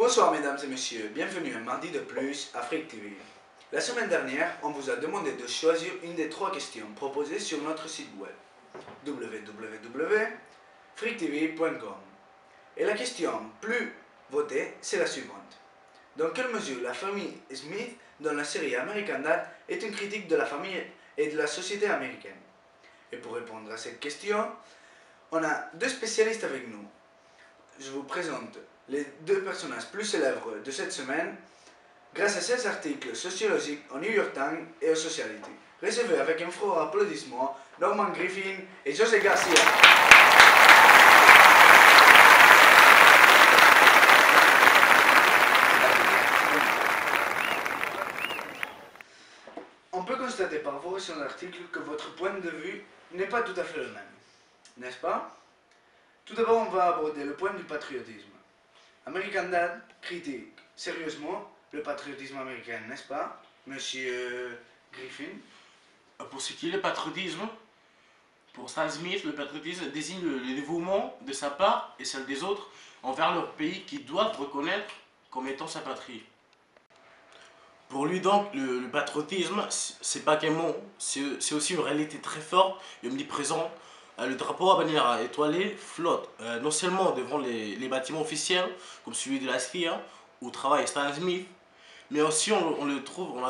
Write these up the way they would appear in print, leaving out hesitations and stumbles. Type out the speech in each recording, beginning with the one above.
Bonsoir mesdames et messieurs, bienvenue un mardi de plus à Frick TV. La semaine dernière, on vous a demandé de choisir une des 3 questions proposées sur notre site web www.fricktv.com. Et la question plus votée, c'est la suivante. Dans quelle mesure la famille Smith dans la série American Dad est une critique de la famille et de la société américaine? Et pour répondre à cette question, on a 2 spécialistes avec nous. Je vous présente les 2 personnages plus célèbres de cette semaine grâce à 16 articles sociologiques au New York Times et au Sociality. Recevez avec un fort applaudissement Norman Griffin et José Garcia. On peut constater par vos récents articles que votre point de vue n'est pas tout à fait le même, n'est-ce pas? Tout d'abord, on va aborder le point du patriotisme. American Dad critique sérieusement le patriotisme américain, n'est-ce pas, monsieur Griffin? Pour ce qui est le patriotisme, pour Stan Smith, le patriotisme désigne le dévouement de sa part et celle des autres envers leur pays qu'ils doivent reconnaître comme étant sa patrie. Pour lui donc, le patriotisme, c'est pas qu'un mot, c'est aussi une réalité très forte et omniprésente. Le drapeau à bannière étoilée flotte non seulement devant les bâtiments officiels, comme celui de la CIA, où travaille Stan Smith, mais aussi on la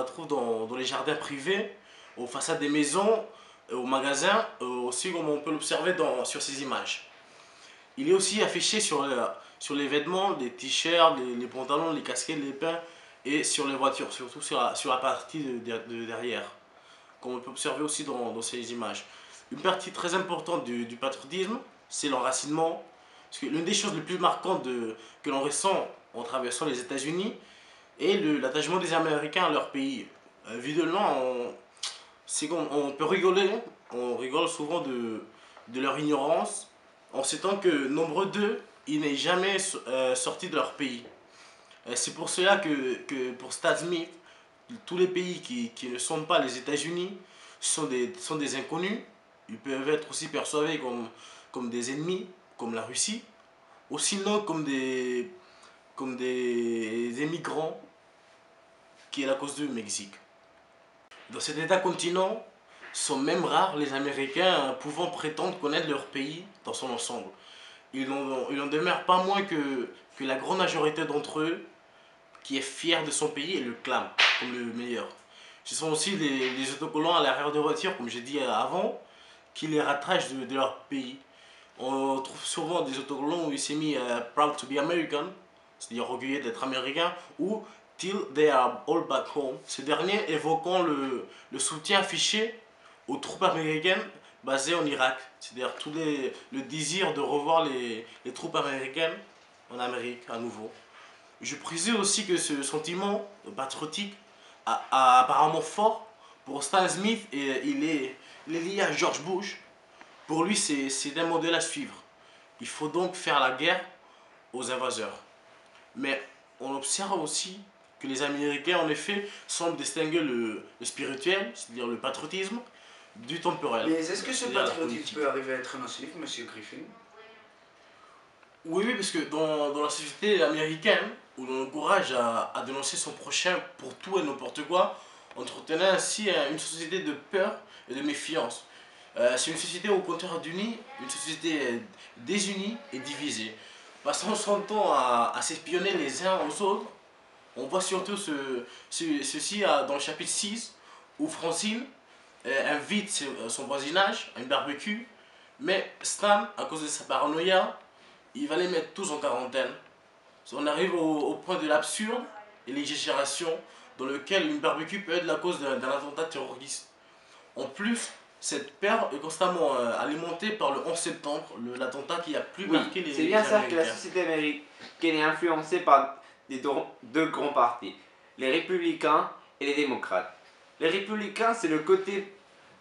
trouve dans les jardins privés, aux façades des maisons, aux magasins, aussi comme on peut l'observer sur ces images. Il est aussi affiché sur les vêtements, les t-shirts, les pantalons, les casquettes, les pins, et sur les voitures, surtout sur la partie de derrière, comme on peut observer aussi dans ces images. Une partie très importante du patriotisme, c'est l'enracinement. Parce que l'une des choses les plus marquantes que l'on ressent en traversant les États-Unis est l'attachement des Américains à leur pays. Visuellement, on peut rigoler, on rigole souvent de leur ignorance, en sachant que nombreux d'eux, ils n'est jamais sortis de leur pays. C'est pour cela que pour Stan Smith, tous les pays qui ne sont pas les États-Unis sont des inconnus. Ils peuvent être aussi perçus comme des ennemis, comme la Russie, ou sinon comme des émigrants, qui est la cause du Mexique. Dans cet état continent, sont même rares les Américains pouvant prétendre connaître leur pays dans son ensemble. Il n'en demeure pas moins que la grande majorité d'entre eux qui est fier de son pays et le clame comme le meilleur. Ce sont aussi les autocollants à l'arrière de voiture, comme j'ai dit avant, qui les rattachent de leur pays. On trouve souvent des autocollants où il s'est mis Proud to be American, c'est-à-dire orgueilleux d'être américain, ou Till they are all back home, ces derniers évoquant le soutien affiché aux troupes américaines basées en Irak, c'est-à-dire le désir de revoir les troupes américaines en Amérique à nouveau. Je précise aussi que ce sentiment patriotique a apparemment fort pour Stan Smith, et il est lié à George Bush. Pour lui, c'est un modèle à suivre. Il faut donc faire la guerre aux invaseurs. Mais on observe aussi que les Américains, en effet, semblent distinguer le spirituel, c'est-à-dire le patriotisme, du temporel. Mais est-ce que ce patriotisme peut arriver à être nocif, monsieur Griffin? Oui, parce que dans la société américaine, où l'on encourage à dénoncer son prochain pour tout et n'importe quoi, entretenant ainsi une société de peur et de méfiance. C'est une société au contraire d'unie, une société désunie et divisée. Passant son temps à s'espionner les uns aux autres, on voit surtout ceci dans le chapitre 6, où Francine invite son voisinage à une barbecue, mais Stan, à cause de sa paranoïa, il va les mettre tous en quarantaine. On arrive au point de l'absurde et l'exagération dans lequel une barbecue peut être la cause d'un attentat terroriste. En plus, cette peur est constamment alimentée par le 11 septembre, l'attentat qui a plus marqué les Américains. C'est bien ça que la société américaine est influencée par deux grands partis, les républicains et les démocrates. Les républicains, c'est le côté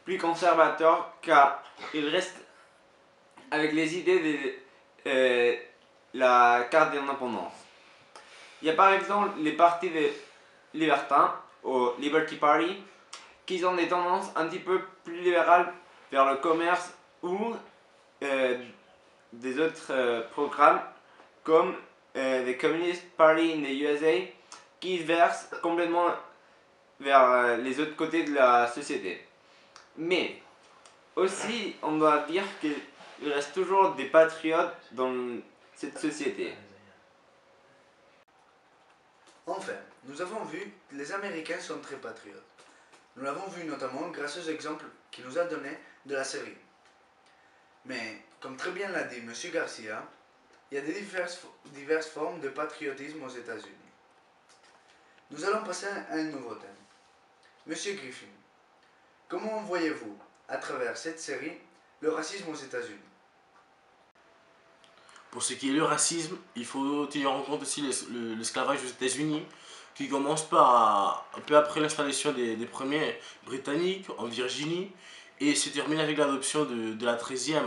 plus conservateur car ils restent avec les idées de la carte d'indépendance. Il y a par exemple les partis des libertins, au Liberty Party, qui ont des tendances un petit peu plus libérales vers le commerce ou des autres programmes comme the Communist Party in the USA qui verse complètement vers les autres côtés de la société. Mais aussi, on doit dire qu'il reste toujours des patriotes dans cette société. Enfin, nous avons vu que les Américains sont très patriotes. Nous l'avons vu notamment grâce aux exemples qu'il nous a donnés de la série. Mais, comme très bien l'a dit M. Garcia, il y a diverses formes de patriotisme aux États-Unis. Nous allons passer à un nouveau thème. Monsieur Griffin, comment voyez-vous, à travers cette série, le racisme aux États-Unis? Pour ce qui est le racisme, il faut tenir en compte aussi l'esclavage aux États-Unis, qui commence un peu après l'installation des premiers Britanniques en Virginie, et se termine avec l'adoption de la 13e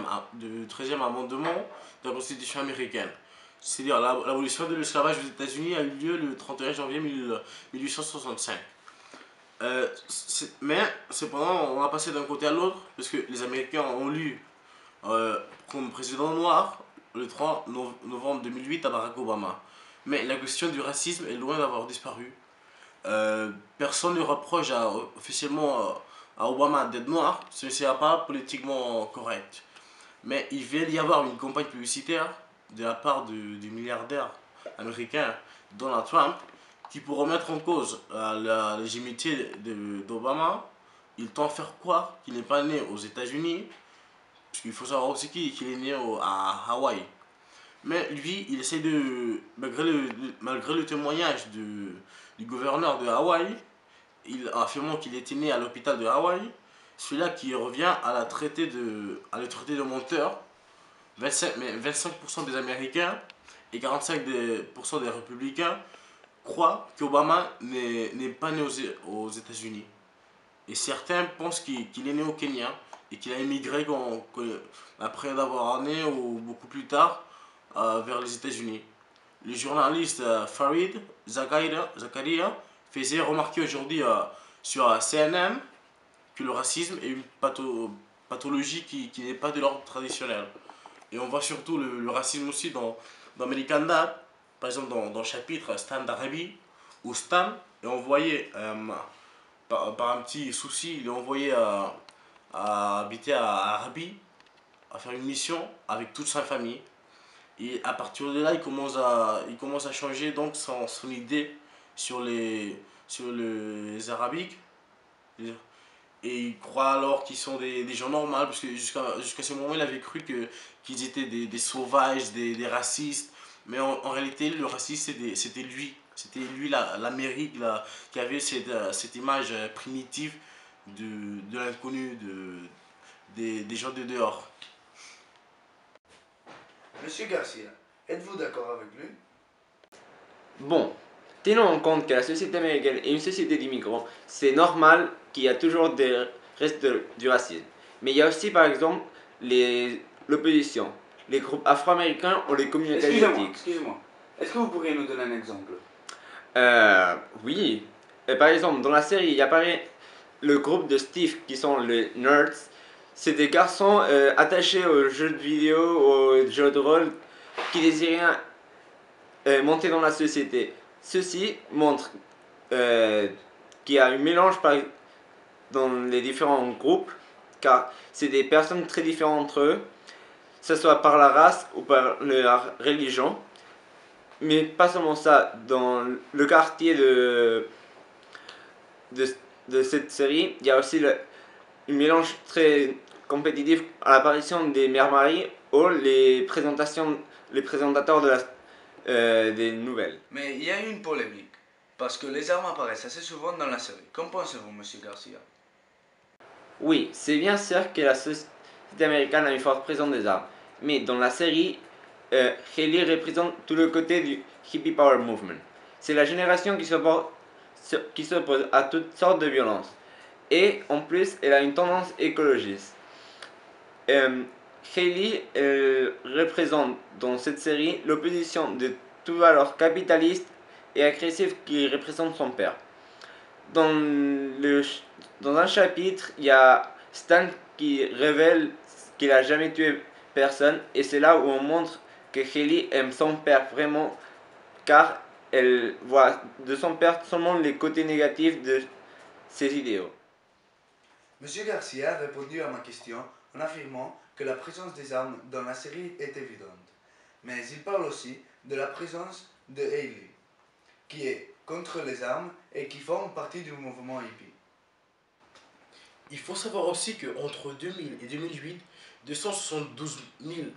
amendement de la Constitution américaine. C'est-à-dire l'abolition de l'esclavage aux États-Unis a eu lieu le 31 janvier 1865. Mais cependant, on va passer d'un côté à l'autre, parce que les Américains ont lu comme président noir le 3 novembre 2008 à Barack Obama. Mais la question du racisme est loin d'avoir disparu. Personne ne reproche officiellement à Obama d'être noir, ce n'est pas politiquement correct. Mais il vient d'y avoir une campagne publicitaire de la part du milliardaire américain Donald Trump qui, pour remettre en cause la légitimité d'Obama, il tend à faire croire qu'il n'est pas né aux États-Unis, parce qu'il faut savoir aussi qu'il est né à Hawaï. Mais lui, il essaie malgré le témoignage du gouverneur de Hawaï, affirmant qu'il était né à l'hôpital de Hawaï, celui-là qui revient à le traiter de menteur. 25% des Américains et 45% des Républicains croient qu'Obama n'est pas né aux États-Unis. Et certains pensent qu'il est né au Kenya et qu'il a émigré après d'avoir né ou beaucoup plus tard vers les États-Unis. Le journaliste Farid Zakaria faisait remarquer aujourd'hui sur CNN que le racisme est une pathologie qui n'est pas de l'ordre traditionnel. Et on voit surtout le racisme aussi dans American Dad, par exemple dans le chapitre Stan d'Arabie, où Stan est envoyé, par un petit souci, il est envoyé à habiter à Arabie, à faire une mission avec toute sa famille. Et à partir de là, il commence à changer donc son idée sur les Arabiques. Et il croit alors qu'ils sont des gens normaux, parce que jusqu'à ce moment, il avait cru qu'ils étaient des sauvages, des racistes. Mais en réalité, le raciste, c'était lui. C'était lui, l'Amérique, qui avait cette image primitive de l'inconnu, des gens de dehors. Monsieur Garcia, êtes-vous d'accord avec lui? Bon, tenons en compte que la société américaine est une société d'immigrants, c'est normal qu'il y a toujours des restes du racisme. Mais il y a aussi par exemple l'opposition, les groupes afro-américains ou les communautés asiatiques. Excusez-moi, est-ce que vous pourriez nous donner un exemple? Oui. Par exemple, dans la série, il apparaît le groupe de Steve qui sont les nerds. C'est des garçons attachés aux jeux de vidéo, aux jeux de rôle, qui désiraient monter dans la société. Ceci montre qu'il y a un mélange dans les différents groupes, car c'est des personnes très différentes entre eux, que ce soit par la race ou par la religion. Mais pas seulement ça, dans le quartier de cette série, il y a aussi un mélange très compétitif à l'apparition des mères Marie ou les présentateurs des nouvelles. Mais il y a eu une polémique, parce que les armes apparaissent assez souvent dans la série. Qu'en pensez-vous, monsieur Garcia? Oui, c'est bien sûr que la société américaine a une forte présence des armes, mais dans la série, Haley représente tout le côté du hippie power movement. C'est la génération qui s'oppose à toutes sortes de violences. Et en plus, elle a une tendance écologiste. Haley représente dans cette série l'opposition de tout valeur capitaliste et agressif qui représente son père. Dans un chapitre, il y a Stan qui révèle qu'il n'a jamais tué personne, et c'est là où on montre que Haley aime son père vraiment car elle voit de son père seulement les côtés négatifs de ses idéaux. Monsieur Garcia a répondu à ma question en affirmant que la présence des armes dans la série est évidente. Mais il parle aussi de la présence de Hailey, qui est contre les armes et qui forme partie du mouvement hippie. Il faut savoir aussi qu'entre 2000 et 2008, 272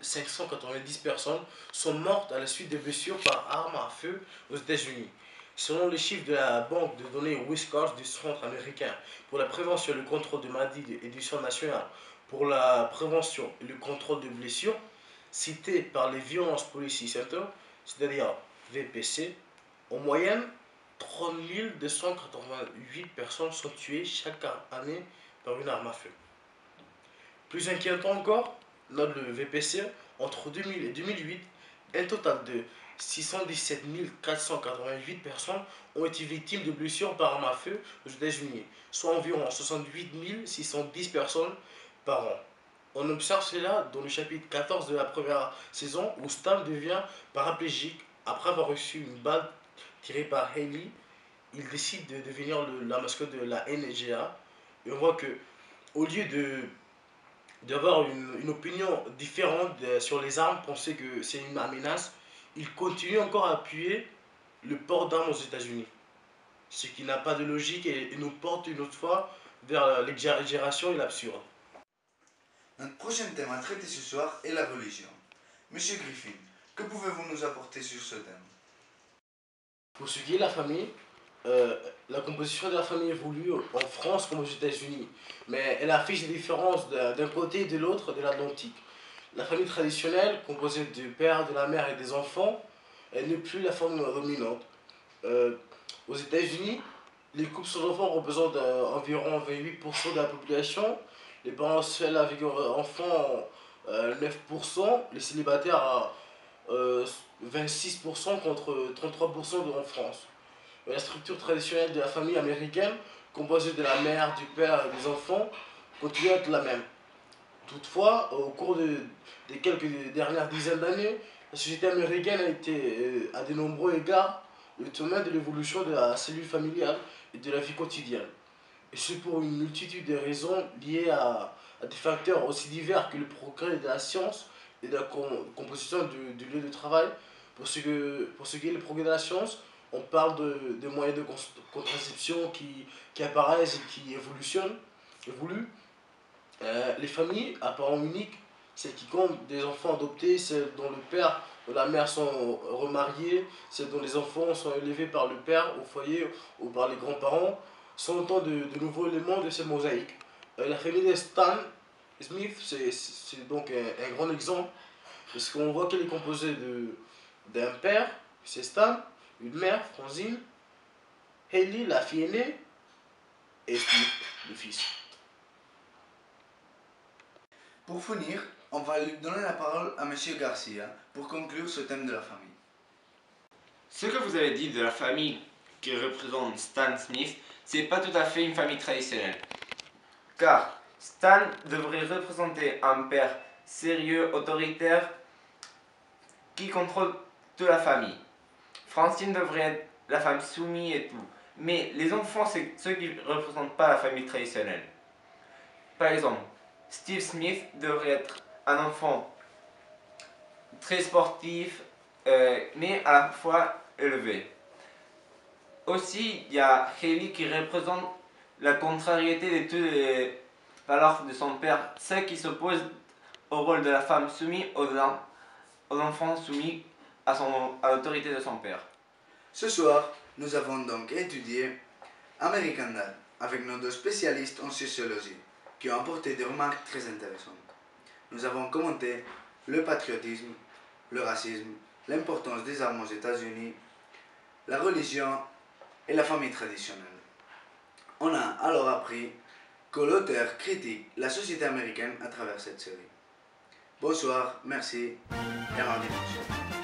590 personnes sont mortes à la suite de blessures par arme à feu aux États-Unis. Selon les chiffres de la banque de données Wisconsin du Centre américain pour la prévention et le contrôle des maladies et du Centre national pour la prévention et le contrôle des blessures, cité par les Violence Policy Center, c'est-à-dire VPC, en moyenne, 3 288 personnes sont tuées chaque année par une arme à feu. Plus inquiétant encore, dans le VPC, entre 2000 et 2008, un total de 617 488 personnes ont été victimes de blessures par arme à feu aux États-Unis, soit environ 68 610 personnes par an. On observe cela dans le chapitre 14 de la première saison où Stan devient paraplégique après avoir reçu une balle tirée par Hailey. Il décide de devenir la mascotte de la NGA et on voit que au lieu d'avoir une opinion différente sur les armes, penser que c'est une menace, il continue encore à appuyer le port d'armes aux États-Unis. Ce qui n'a pas de logique et nous porte une autre fois vers l'exagération et l'absurde. Notre prochain thème à traiter ce soir est la religion. Monsieur Griffin, que pouvez-vous nous apporter sur ce thème? Pour ce qui est de la famille, la composition de la famille évolue en France comme aux États-Unis, mais elle affiche des différences d'un côté et de l'autre de l'Atlantique. La famille traditionnelle, composée du père, de la mère et des enfants, elle n'est plus la forme dominante. Euh, Aux États-Unis, les couples sans enfants représentent environ 28% de la population, les parents seuls avec enfants 9%, les célibataires à 26% contre 33% en France. La structure traditionnelle de la famille américaine, composée de la mère, du père et des enfants, continue à être la même. Toutefois, au cours des quelques dernières dizaines d'années, la société américaine a été, à de nombreux égards, le témoin de l'évolution de la cellule familiale et de la vie quotidienne. Et c'est pour une multitude de raisons liées à des facteurs aussi divers que le progrès de la science et de la composition du lieu de travail. Pour ce qui est le progrès de la science, on parle de moyens de contraception qui apparaissent et qui évoluent. Les familles à parents uniques, celles qui comptent des enfants adoptés, celles dont le père ou la mère sont remariés, celles dont les enfants sont élevés par le père au foyer ou par les grands-parents, sont autant de nouveaux éléments de cette mosaïque. La famille de Stan Smith, c'est donc un grand exemple, parce qu'on voit qu'elle est composée d'un père, c'est Stan, une mère, Francine, Hailey, la fille aînée, et Steve, le fils. Pour finir, on va lui donner la parole à Monsieur Garcia pour conclure ce thème de la famille. Ce que vous avez dit de la famille qui représente Stan Smith, c'est pas tout à fait une famille traditionnelle. Car Stan devrait représenter un père sérieux, autoritaire, qui contrôle toute la famille. Francine devrait être la femme soumise et tout. Mais les enfants, c'est ceux qui ne représentent pas la famille traditionnelle. Par exemple, Steve Smith devrait être un enfant très sportif, mais à la fois élevé. Aussi, il y a Hailey qui représente la contrariété de toutes les valeurs de son père, celle qui s'oppose au rôle de la femme soumise aux enfants soumis à l'autorité de son père. Ce soir, nous avons donc étudié American Dad avec nos deux spécialistes en sociologie qui ont apporté des remarques très intéressantes. Nous avons commenté le patriotisme, le racisme, l'importance des armes aux États-Unis, la religion et la famille traditionnelle. On a alors appris que l'auteur critique la société américaine à travers cette série. Bonsoir, merci et à mardi prochain.